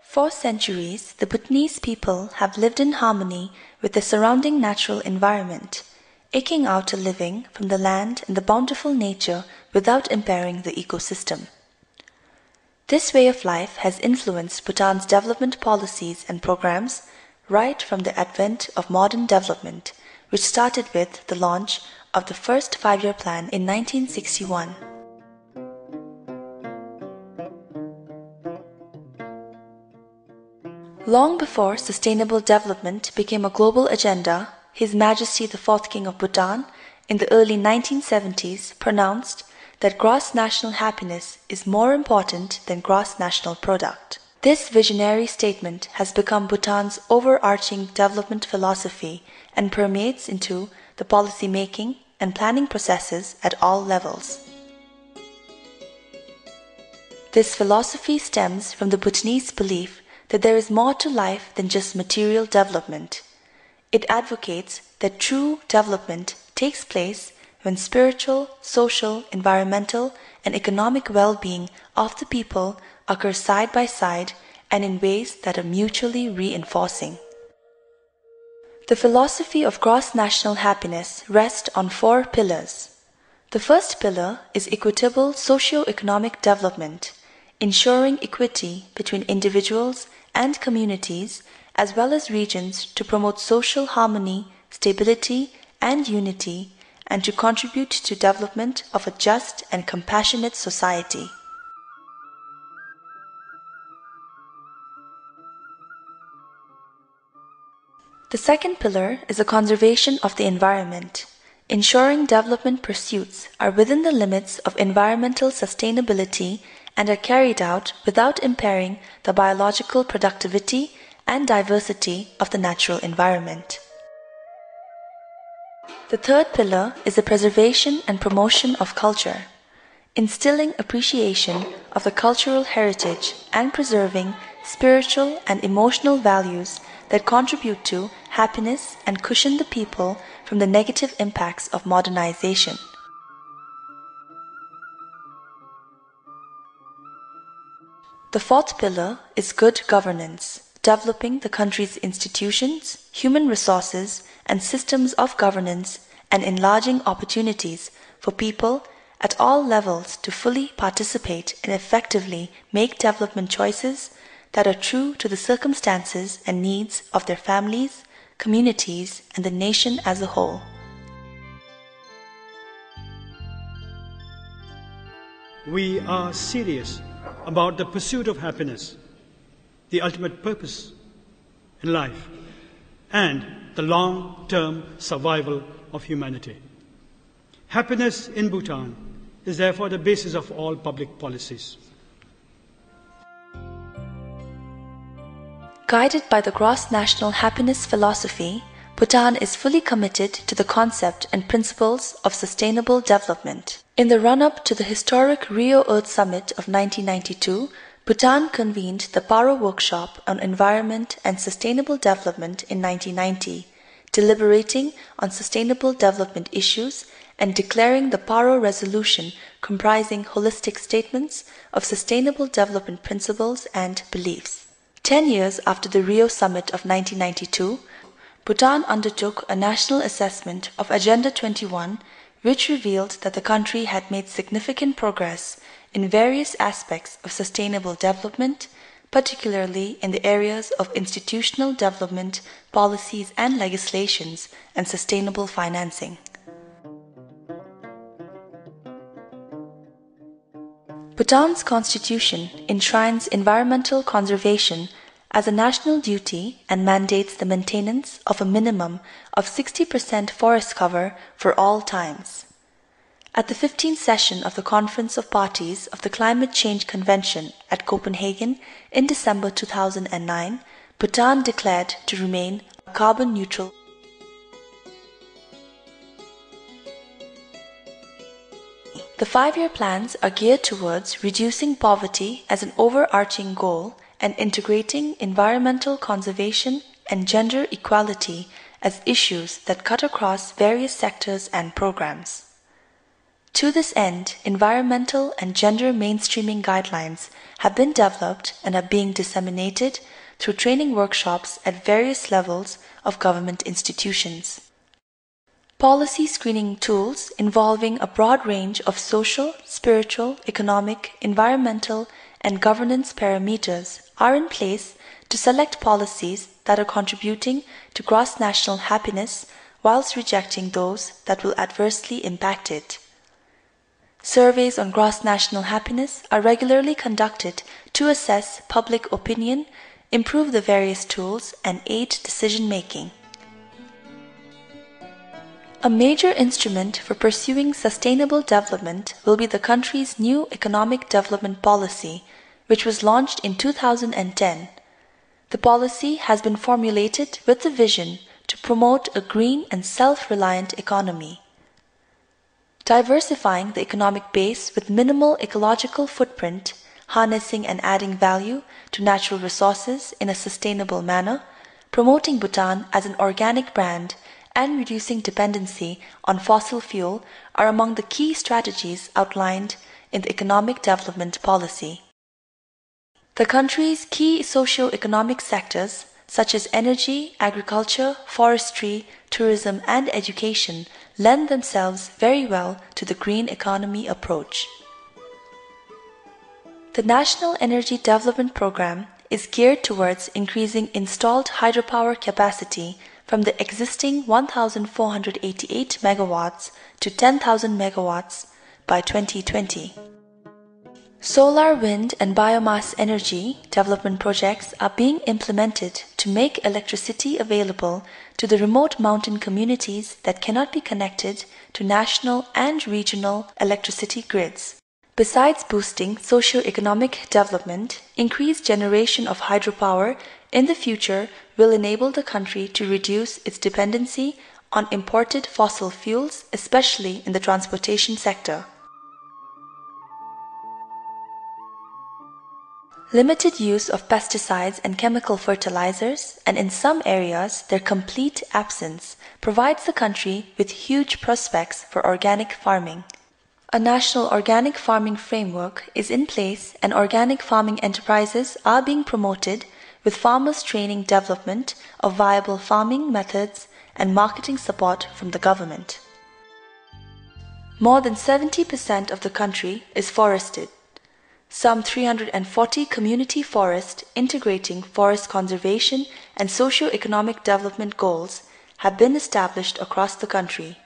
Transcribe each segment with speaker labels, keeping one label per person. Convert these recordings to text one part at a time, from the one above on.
Speaker 1: For centuries, the Bhutanese people have lived in harmony with the surrounding natural environment, eking out a living from the land and the bountiful nature without impairing the ecosystem. This way of life has influenced Bhutan's development policies and programs right from the advent of modern development, which started with the launch of the first five-year plan in 1961. Long before sustainable development became a global agenda, His Majesty the Fourth King of Bhutan in the early 1970s pronounced that gross national happiness is more important than gross national product. This visionary statement has become Bhutan's overarching development philosophy and permeates into the policy making and planning processes at all levels. This philosophy stems from the Bhutanese belief that there is more to life than just material development. It advocates that true development takes place when spiritual, social, environmental, and economic well-being of the people occur side by side and in ways that are mutually reinforcing. The philosophy of gross national happiness rests on four pillars. The first pillar is equitable socio-economic development, ensuring equity between individuals and communities as well as regions to promote social harmony, stability, and unity, and to contribute to development of a just and compassionate society. The second pillar is the conservation of the environment, ensuring development pursuits are within the limits of environmental sustainability and are carried out without impairing the biological productivity and diversity of the natural environment. The third pillar is the preservation and promotion of culture, instilling appreciation of the cultural heritage and preserving spiritual and emotional values that contribute to happiness and cushion the people from the negative impacts of modernization. The fourth pillar is good governance, developing the country's institutions, human resources, and systems of governance, and enlarging opportunities for people at all levels to fully participate and effectively make development choices that are true to the circumstances and needs of their families, communities, and the nation as a whole.
Speaker 2: We are serious about the pursuit of happiness, the ultimate purpose in life, and the long-term survival of humanity. Happiness in Bhutan is therefore the basis of all public policies.
Speaker 1: Guided by the gross national happiness philosophy, Bhutan is fully committed to the concept and principles of sustainable development. In the run-up to the historic Rio Earth Summit of 1992, Bhutan convened the Paro Workshop on Environment and Sustainable Development in 1990, deliberating on sustainable development issues and declaring the Paro Resolution comprising holistic statements of sustainable development principles and beliefs. 10 years after the Rio Summit of 1992, Bhutan undertook a national assessment of Agenda 21, which revealed that the country had made significant progress in various aspects of sustainable development, particularly in the areas of institutional development, policies and legislations, and sustainable financing. Bhutan's constitution enshrines environmental conservation as a national duty and mandates the maintenance of a minimum of 60% forest cover for all times. At the 15th session of the Conference of Parties of the Climate Change Convention at Copenhagen in December 2009, Bhutan declared to remain carbon neutral. The 5-year plans are geared towards reducing poverty as an overarching goal and integrating environmental conservation and gender equality as issues that cut across various sectors and programs. To this end, environmental and gender mainstreaming guidelines have been developed and are being disseminated through training workshops at various levels of government institutions. Policy screening tools involving a broad range of social, spiritual, economic, environmental, and governance parameters are in place to select policies that are contributing to gross national happiness whilst rejecting those that will adversely impact it. Surveys on gross national happiness are regularly conducted to assess public opinion, improve the various tools, and aid decision-making. A major instrument for pursuing sustainable development will be the country's new economic development policy, which was launched in 2010. The policy has been formulated with the vision to promote a green and self-reliant economy. Diversifying the economic base with minimal ecological footprint, harnessing and adding value to natural resources in a sustainable manner, promoting Bhutan as an organic brand, and reducing dependency on fossil fuel are among the key strategies outlined in the economic development policy. The country's key socio-economic sectors, such as energy, agriculture, forestry, tourism, and education, lend themselves very well to the green economy approach. The National Energy Development Program is geared towards increasing installed hydropower capacity from the existing 1,488 megawatts to 10,000 megawatts by 2020. Solar, wind, and biomass energy development projects are being implemented to make electricity available to the remote mountain communities that cannot be connected to national and regional electricity grids. Besides boosting socio-economic development, increased generation of hydropower in the future will enable the country to reduce its dependency on imported fossil fuels, especially in the transportation sector. Limited use of pesticides and chemical fertilizers, and in some areas their complete absence, provides the country with huge prospects for organic farming. A national organic farming framework is in place and organic farming enterprises are being promoted with farmers training development of viable farming methods and marketing support from the government. More than 70% of the country is forested. Some 340 community forests integrating forest conservation and socio-economic development goals have been established across the country.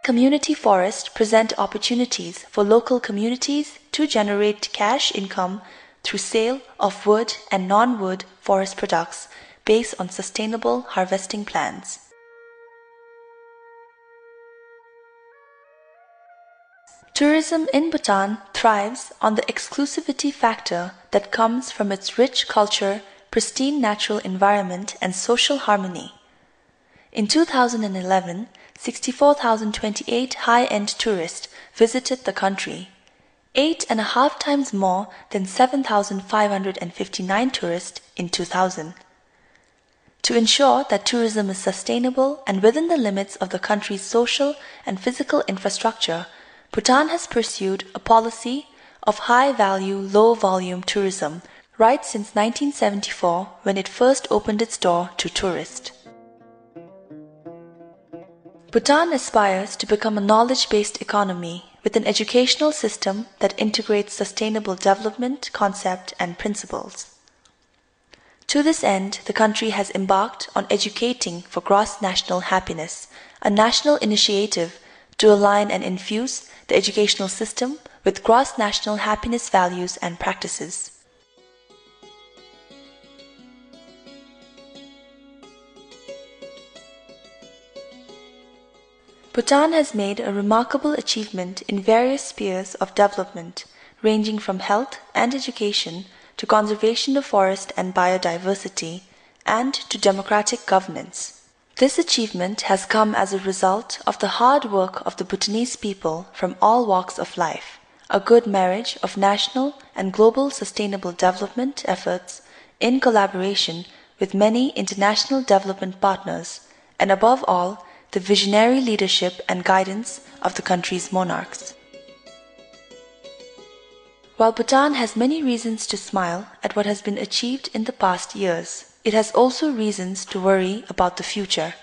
Speaker 1: Community forests present opportunities for local communities to generate cash income through sale of wood and non-wood forest products based on sustainable harvesting plans. Tourism in Bhutan thrives on the exclusivity factor that comes from its rich culture, pristine natural environment, and social harmony. In 2011, 64,028 high-end tourists visited the country, 8.5 times more than 7,559 tourists in 2000. To ensure that tourism is sustainable and within the limits of the country's social and physical infrastructure, Bhutan has pursued a policy of high-value, low-volume tourism right since 1974 when it first opened its door to tourists. Bhutan aspires to become a knowledge-based economy with an educational system that integrates sustainable development, concept, and principles. To this end, the country has embarked on Educating for Gross National Happiness, a national initiative to align and infuse the educational system with gross national happiness values and practices. Bhutan has made a remarkable achievement in various spheres of development, ranging from health and education to conservation of forest and biodiversity, and to democratic governance. This achievement has come as a result of the hard work of the Bhutanese people from all walks of life, a good marriage of national and global sustainable development efforts in collaboration with many international development partners, and above all, the visionary leadership and guidance of the country's monarchs. While Bhutan has many reasons to smile at what has been achieved in the past years, it has also reasons to worry about the future.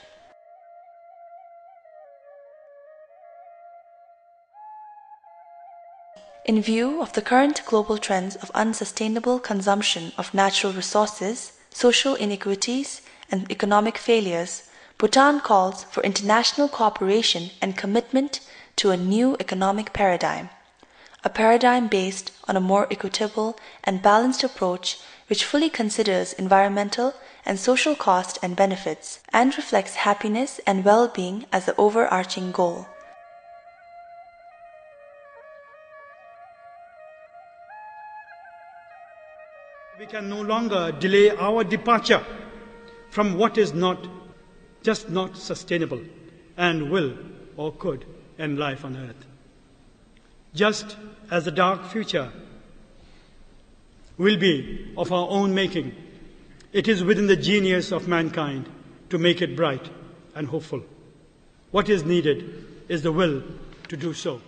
Speaker 1: In view of the current global trends of unsustainable consumption of natural resources, social inequities, and economic failures, Bhutan calls for international cooperation and commitment to a new economic paradigm, a paradigm based on a more equitable and balanced approach which fully considers environmental and social cost and benefits and reflects happiness and well-being as the overarching goal.
Speaker 2: We can no longer delay our departure from what is not sustainable and will or could end life on earth. Just as the dark future will be of our own making, it is within the genius of mankind to make it bright and hopeful. What is needed is the will to do so.